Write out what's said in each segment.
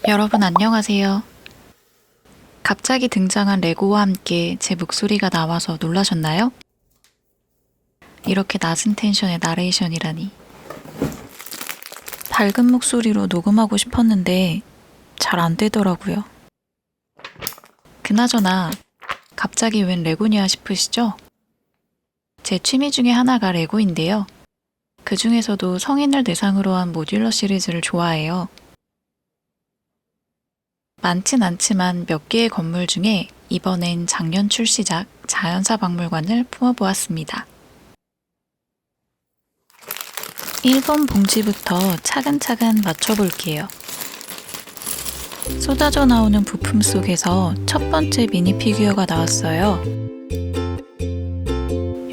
여러분 안녕하세요. 갑자기 등장한 레고와 함께 제 목소리가 나와서 놀라셨나요? 이렇게 낮은 텐션의 나레이션이라니. 밝은 목소리로 녹음하고 싶었는데 잘 안 되더라고요. 그나저나 갑자기 웬 레고냐 싶으시죠? 제 취미 중에 하나가 레고인데요. 그 중에서도 성인을 대상으로 한 모듈러 시리즈를 좋아해요. 많진 않지만 몇 개의 건물 중에 이번엔 작년 출시작 자연사 박물관을 품어보았습니다. 1번 봉지부터 차근차근 맞춰볼게요. 쏟아져 나오는 부품 속에서 첫 번째 미니 피규어가 나왔어요.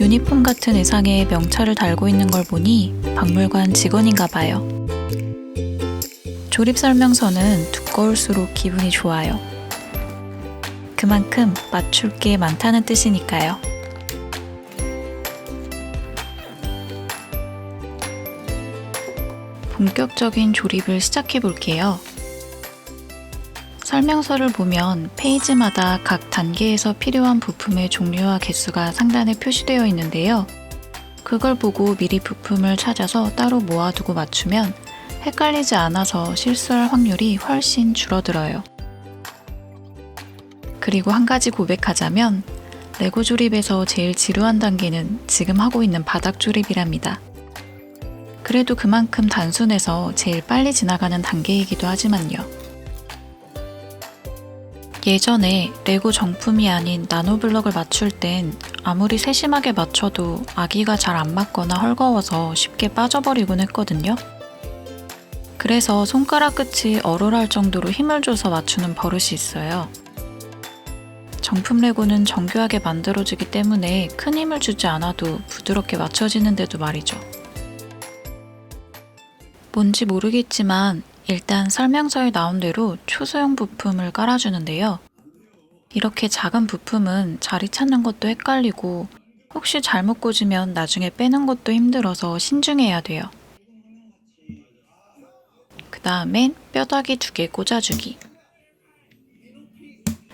유니폼 같은 의상에 명찰을 달고 있는 걸 보니 박물관 직원인가 봐요. 조립 설명서는 두꺼울수록 기분이 좋아요. 그만큼 맞출 게 많다는 뜻이니까요. 본격적인 조립을 시작해 볼게요. 설명서를 보면 페이지마다 각 단계에서 필요한 부품의 종류와 개수가 상단에 표시되어 있는데요. 그걸 보고 미리 부품을 찾아서 따로 모아두고 맞추면 헷갈리지 않아서 실수할 확률이 훨씬 줄어들어요. 그리고 한 가지 고백하자면 레고 조립에서 제일 지루한 단계는 지금 하고 있는 바닥 조립이랍니다. 그래도 그만큼 단순해서 제일 빨리 지나가는 단계이기도 하지만요. 예전에 레고 정품이 아닌 나노블럭을 맞출 땐 아무리 세심하게 맞춰도 아기가 잘 안 맞거나 헐거워서 쉽게 빠져버리곤 했거든요. 그래서 손가락 끝이 얼얼할 정도로 힘을 줘서 맞추는 버릇이 있어요. 정품 레고는 정교하게 만들어지기 때문에 큰 힘을 주지 않아도 부드럽게 맞춰지는데도 말이죠. 뭔지 모르겠지만 일단 설명서에 나온 대로 초소형 부품을 깔아주는데요. 이렇게 작은 부품은 자리 찾는 것도 헷갈리고 혹시 잘못 꽂으면 나중에 빼는 것도 힘들어서 신중해야 돼요. 그 다음엔 뼈다귀 2개 꽂아주기.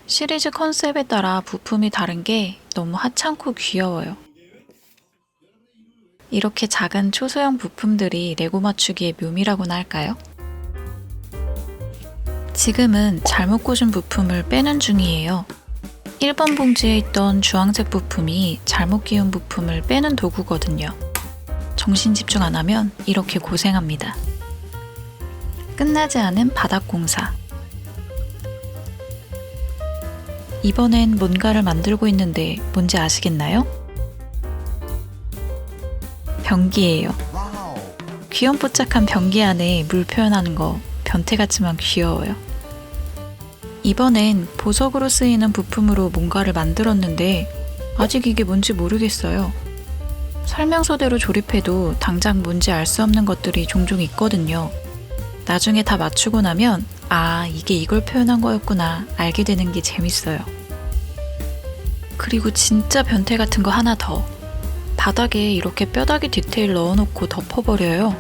시리즈 컨셉에 따라 부품이 다른 게 너무 하찮고 귀여워요. 이렇게 작은 초소형 부품들이 레고 맞추기의 묘미라고나 할까요? 지금은 잘못 꽂은 부품을 빼는 중이에요. 1번 봉지에 있던 주황색 부품이 잘못 끼운 부품을 빼는 도구거든요. 정신 집중 안 하면 이렇게 고생합니다. 끝나지 않은 바닥 공사. 이번엔 뭔가를 만들고 있는데 뭔지 아시겠나요? 변기예요. 귀염뽀짝한 변기 안에 물 표현하는 거 변태 같지만 귀여워요. 이번엔 보석으로 쓰이는 부품으로 뭔가를 만들었는데 아직 이게 뭔지 모르겠어요. 설명서대로 조립해도 당장 뭔지 알 수 없는 것들이 종종 있거든요. 나중에 다 맞추고 나면 아, 이게 이걸 표현한 거였구나 알게 되는 게 재밌어요. 그리고 진짜 변태 같은 거 하나 더. 바닥에 이렇게 뼈다귀 디테일 넣어놓고 덮어버려요.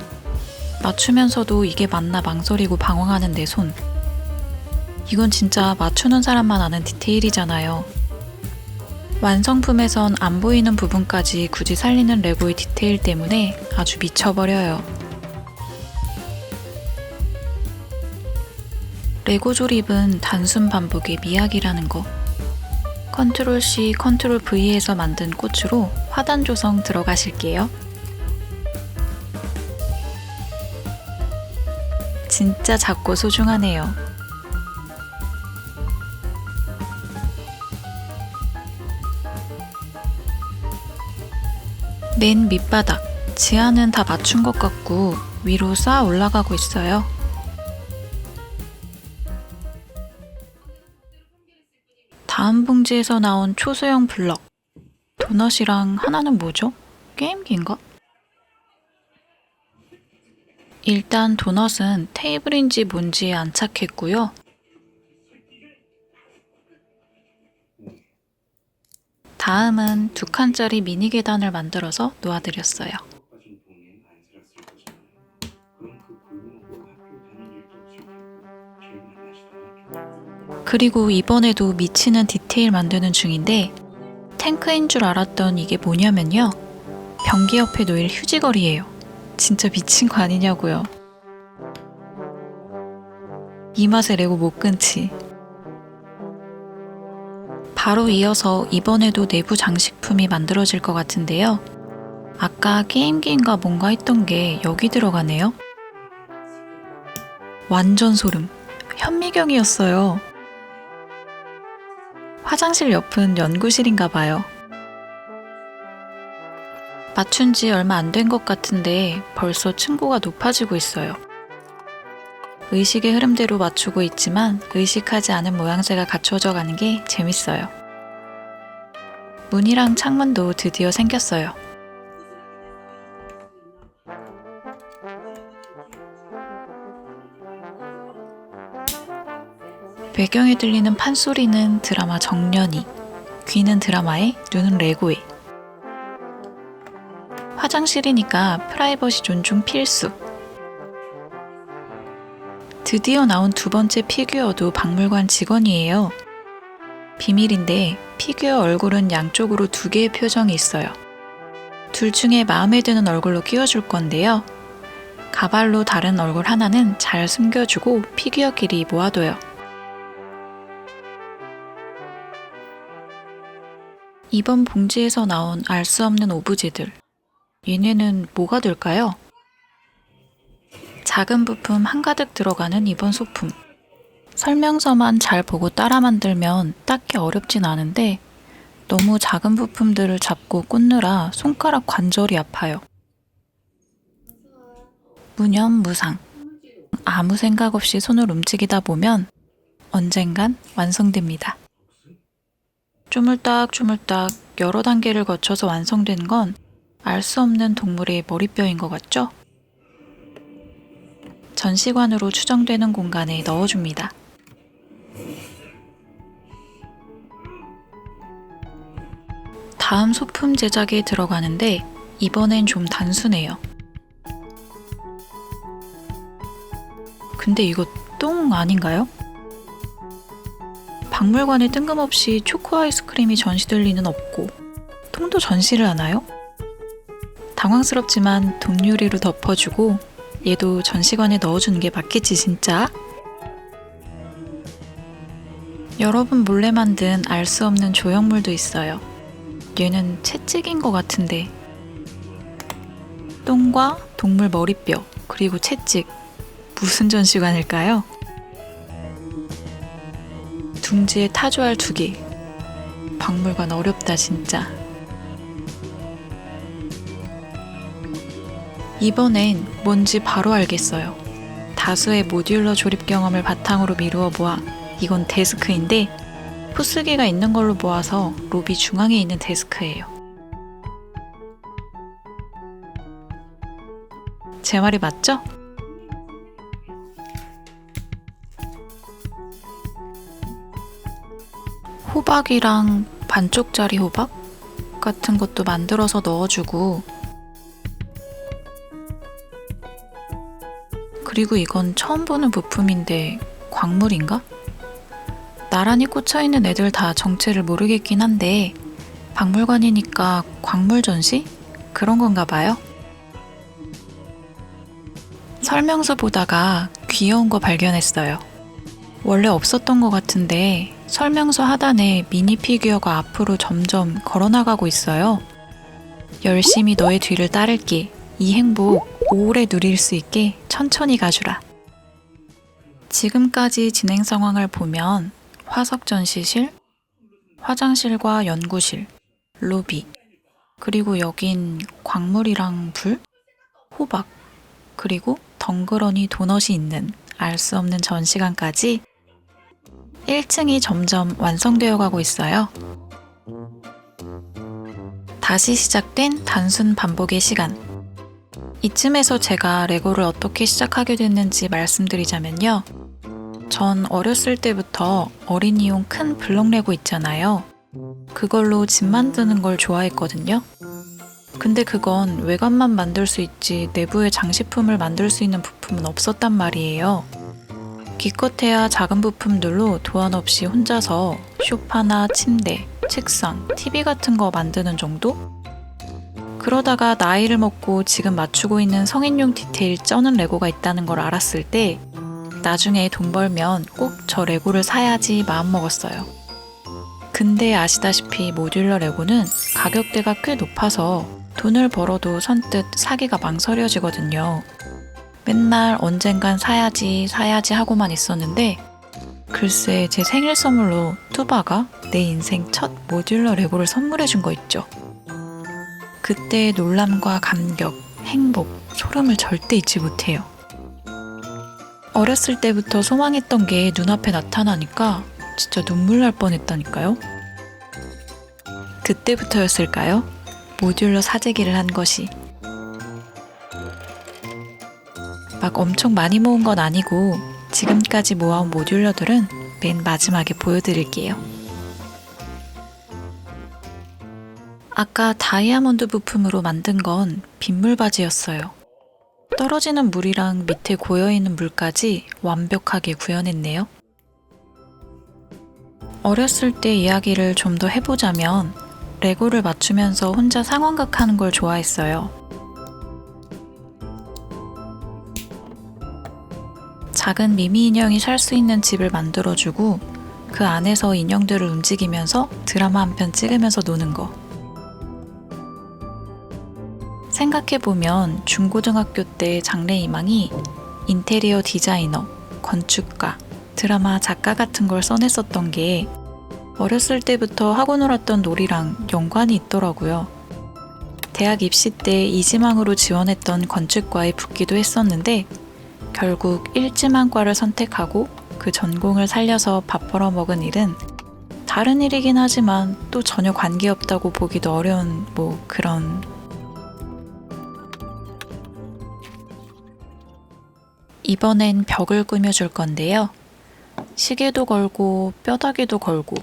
맞추면서도 이게 맞나 망설이고 방황하는 내 손. 이건 진짜 맞추는 사람만 아는 디테일이잖아요. 완성품에선 안 보이는 부분까지 굳이 살리는 레고의 디테일 때문에 아주 미쳐버려요. 레고 조립은 단순 반복의 미학이라는 거. 컨트롤 C, 컨트롤 V에서 만든 꽃으로 화단 조성 들어가실게요. 진짜 작고 소중하네요. 맨 밑바닥, 지하는 다 맞춘 것 같고 위로 쌓아 올라가고 있어요. 다음 봉지에서 나온 초소형 블럭. 도넛이랑 하나는 뭐죠? 게임기인가? 일단 도넛은 테이블인지 뭔지에 안착했고요. 다음은 2칸짜리 미니 계단을 만들어서 놓아드렸어요. 그리고 이번에도 미치는 디테일 만드는 중인데 탱크인 줄 알았던 이게 뭐냐면요. 변기 옆에 놓일 휴지거리예요. 진짜 미친 거 아니냐고요. 이 맛에 레고 못 끊지. 바로 이어서 이번에도 내부 장식품이 만들어질 것 같은데요. 아까 게임기인가 뭔가 했던 게 여기 들어가네요. 완전 소름. 현미경이었어요. 화장실 옆은 연구실인가 봐요. 맞춘 지 얼마 안 된 것 같은데 벌써 층고가 높아지고 있어요. 의식의 흐름대로 맞추고 있지만 의식하지 않은 모양새가 갖춰져 가는 게 재밌어요. 문이랑 창문도 드디어 생겼어요. 배경에 들리는 판소리는 드라마 정년이, 귀는 드라마에, 눈은 레고에. 화장실이니까 프라이버시 존중 필수. 드디어 나온 두 번째 피규어도 박물관 직원이에요. 비밀인데 피규어 얼굴은 양쪽으로 두 개의 표정이 있어요. 둘 중에 마음에 드는 얼굴로 끼워줄 건데요. 가발로 다른 얼굴 하나는 잘 숨겨주고 피규어끼리 모아둬요. 이번 봉지에서 나온 알 수 없는 오브제들. 얘네는 뭐가 될까요? 작은 부품 한가득 들어가는 이번 소품. 설명서만 잘 보고 따라 만들면 딱히 어렵진 않은데 너무 작은 부품들을 잡고 꽂느라 손가락 관절이 아파요. 무념무상. 아무 생각 없이 손을 움직이다 보면 언젠간 완성됩니다. 쪼물딱쪼물딱 여러 단계를 거쳐서 완성된 건 알 수 없는 동물의 머리뼈인 것 같죠? 전시관으로 추정되는 공간에 넣어줍니다. 다음 소품 제작에 들어가는데 이번엔 좀 단순해요. 근데 이거 똥 아닌가요? 박물관에 뜬금없이 초코 아이스크림이 전시될 리는 없고 똥도 전시를 하나요? 당황스럽지만 동유리로 덮어주고 얘도 전시관에 넣어주는 게 맞겠지 진짜? 여러분 몰래 만든 알 수 없는 조형물도 있어요. 얘는 채찍인 것 같은데 똥과 동물 머리뼈 그리고 채찍 무슨 전시관일까요? 둥지에 타조알 2개. 박물관 어렵다 진짜. 이번엔 뭔지 바로 알겠어요. 다수의 모듈러 조립 경험을 바탕으로 미루어 모아 이건 데스크인데 포스기가 있는 걸로 모아서 로비 중앙에 있는 데스크예요. 제 말이 맞죠? 호박이랑 반쪽짜리 호박 같은 것도 만들어서 넣어주고 그리고 이건 처음 보는 부품인데 광물인가? 나란히 꽂혀있는 애들 다 정체를 모르겠긴 한데 박물관이니까 광물 전시? 그런 건가 봐요. 설명서 보다가 귀여운 거 발견했어요. 원래 없었던 것 같은데 설명서 하단에 미니 피규어가 앞으로 점점 걸어나가고 있어요. 열심히 너의 뒤를 따를게. 이 행복 오래 누릴 수 있게 천천히 가주라. 지금까지 진행 상황을 보면 화석 전시실, 화장실과 연구실, 로비, 그리고 여긴 광물이랑 불, 호박, 그리고 덩그러니 도넛이 있는 알 수 없는 전시관까지 1층이 점점 완성되어 가고 있어요. 다시 시작된 단순 반복의 시간. 이쯤에서 제가 레고를 어떻게 시작하게 됐는지 말씀드리자면요. 전 어렸을 때부터 어린이용 큰 블록 레고 있잖아요. 그걸로 집 만드는 걸 좋아했거든요. 근데 그건 외관만 만들 수 있지 내부의 장식품을 만들 수 있는 부품은 없었단 말이에요. 기껏해야 작은 부품들로 도안 없이 혼자서 소파나 침대, 책상, TV 같은 거 만드는 정도? 그러다가 나이를 먹고 지금 맞추고 있는 성인용 디테일 쩌는 레고가 있다는 걸 알았을 때 나중에 돈 벌면 꼭 저 레고를 사야지 마음먹었어요. 근데 아시다시피 모듈러 레고는 가격대가 꽤 높아서 돈을 벌어도 선뜻 사기가 망설여지거든요. 맨날 언젠간 사야지 하고만 있었는데 글쎄 제 생일 선물로 뚜바가 내 인생 첫 모듈러 레고를 선물해준 거 있죠. 그때의 놀람과 감격, 행복, 소름을 절대 잊지 못해요. 어렸을 때부터 소망했던 게 눈앞에 나타나니까 진짜 눈물 날 뻔했다니까요. 그때부터였을까요? 모듈러 사재기를 한 것이. 막 엄청 많이 모은 건 아니고 지금까지 모아온 모듈러들은 맨 마지막에 보여드릴게요. 아까 다이아몬드 부품으로 만든 건 빗물바지였어요. 떨어지는 물이랑 밑에 고여있는 물까지 완벽하게 구현했네요. 어렸을 때 이야기를 좀 더 해보자면 레고를 맞추면서 혼자 상황극 하는 걸 좋아했어요. 작은 미미 인형이 살 수 있는 집을 만들어주고 그 안에서 인형들을 움직이면서 드라마 한 편 찍으면서 노는 거. 생각해보면 중고등학교 때 장래희망이 인테리어 디자이너, 건축가, 드라마 작가 같은 걸 써냈었던 게 어렸을 때부터 하고 놀았던 놀이랑 연관이 있더라고요. 대학 입시 때 이지망으로 지원했던 건축과에 붙기도 했었는데 결국 일지망과를 선택하고 그 전공을 살려서 밥 벌어먹은 일은 다른 일이긴 하지만 또 전혀 관계없다고 보기도 어려운 그런. 이번엔 벽을 꾸며줄 건데요. 시계도 걸고 뼈다귀도 걸고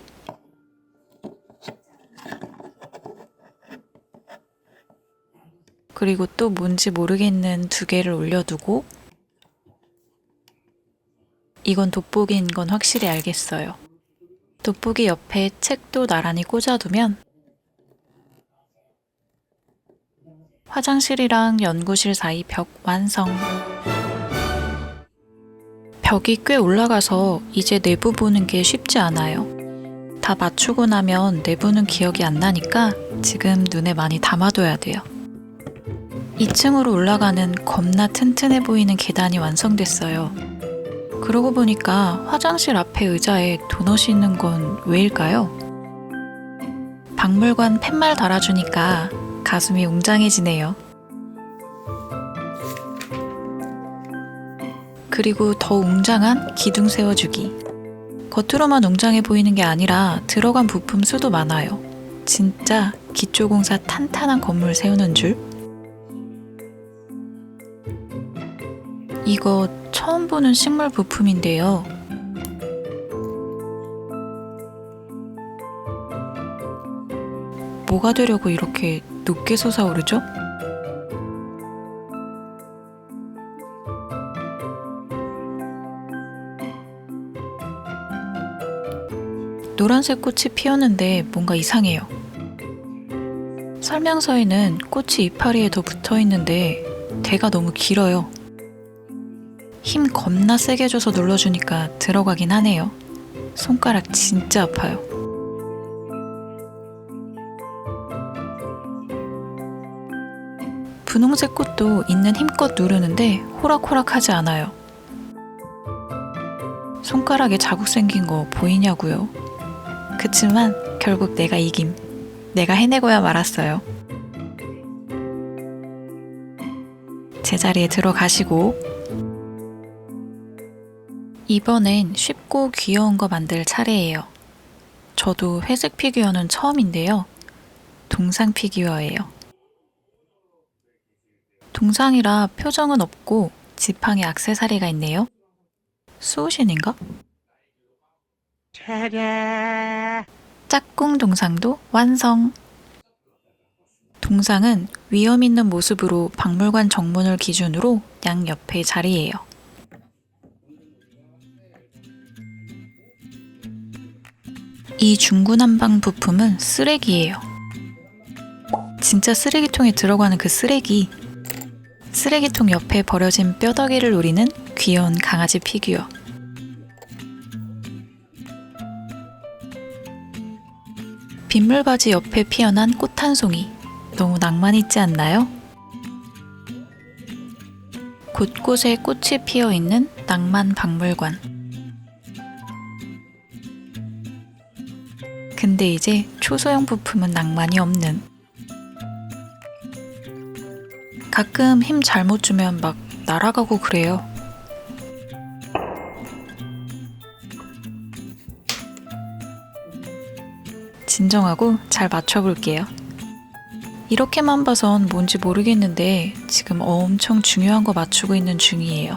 그리고 또 뭔지 모르겠는 두 개를 올려두고 이건 돋보기인 건 확실히 알겠어요. 돋보기 옆에 책도 나란히 꽂아두면 화장실이랑 연구실 사이 벽 완성. 벽이 꽤 올라가서 이제 내부 보는 게 쉽지 않아요. 다 맞추고 나면 내부는 기억이 안 나니까 지금 눈에 많이 담아둬야 돼요. 2층으로 올라가는 겁나 튼튼해 보이는 계단이 완성됐어요. 그러고 보니까 화장실 앞에 의자에 도넛이 있는 건 왜일까요? 박물관 팻말 달아주니까 가슴이 웅장해지네요. 그리고 더 웅장한 기둥 세워주기. 겉으로만 웅장해 보이는 게 아니라 들어간 부품 수도 많아요. 진짜 기초공사 탄탄한 건물 세우는 줄? 이거 처음 보는 식물 부품인데요. 뭐가 되려고 이렇게 높게 솟아오르죠? 노란색 꽃이 피었는데 뭔가 이상해요. 설명서에는 꽃이 이파리에 더 붙어 있는데 대가 너무 길어요. 힘 겁나 세게 줘서 눌러주니까 들어가긴 하네요. 손가락 진짜 아파요. 분홍색 꽃도 있는 힘껏 누르는데 호락호락하지 않아요. 손가락에 자국 생긴 거 보이냐고요? 그치만 결국 내가 이김. 내가 해내고야 말았어요. 제자리에 들어가시고 이번엔 쉽고 귀여운 거 만들 차례예요. 저도 회색 피규어는 처음인데요. 동상 피규어예요. 동상이라 표정은 없고 지팡이 액세서리가 있네요. 수호신인가? 짝꿍 동상도 완성! 동상은 위험 있는 모습으로 박물관 정문을 기준으로 양 옆에 자리예요. 이 중구난방 부품은 쓰레기예요. 진짜 쓰레기통에 들어가는 그 쓰레기. 쓰레기통 옆에 버려진 뼈다귀를 노리는 귀여운 강아지 피규어. 빗물바지 옆에 피어난 꽃 한 송이. 너무 낭만 있지 않나요? 곳곳에 꽃이 피어 있는 낭만 박물관. 근데 이제 초소형 부품은 낭만이 없는. 가끔 힘 잘못 주면 막 날아가고 그래요. 진정하고 잘 맞춰볼게요. 이렇게만 봐선 뭔지 모르겠는데 지금 엄청 중요한 거 맞추고 있는 중이에요.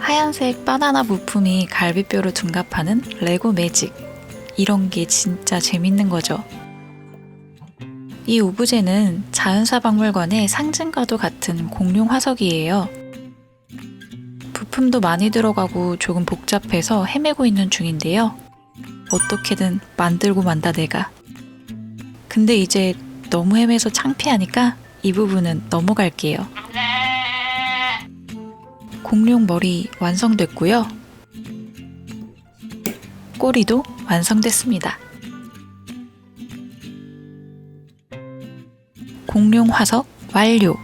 하얀색 바나나 부품이 갈비뼈로 둔갑하는 레고 매직. 이런 게 진짜 재밌는 거죠. 이 오브제는 자연사박물관의 상징과도 같은 공룡 화석이에요. 부품도 많이 들어가고 조금 복잡해서 헤매고 있는 중인데요. 어떻게든 만들고 만다 내가. 근데 이제 너무 헤매서 창피하니까 이 부분은 넘어갈게요. 공룡 머리 완성됐고요. 꼬리도 완성됐습니다. 공룡 화석 완료!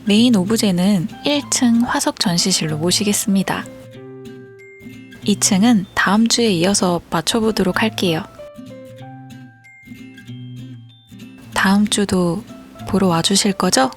메인 오브제는 1층 화석 전시실로 모시겠습니다. 2층은 다음 주에 이어서 맞춰보도록 할게요. 다음 주도 보러 와주실 거죠?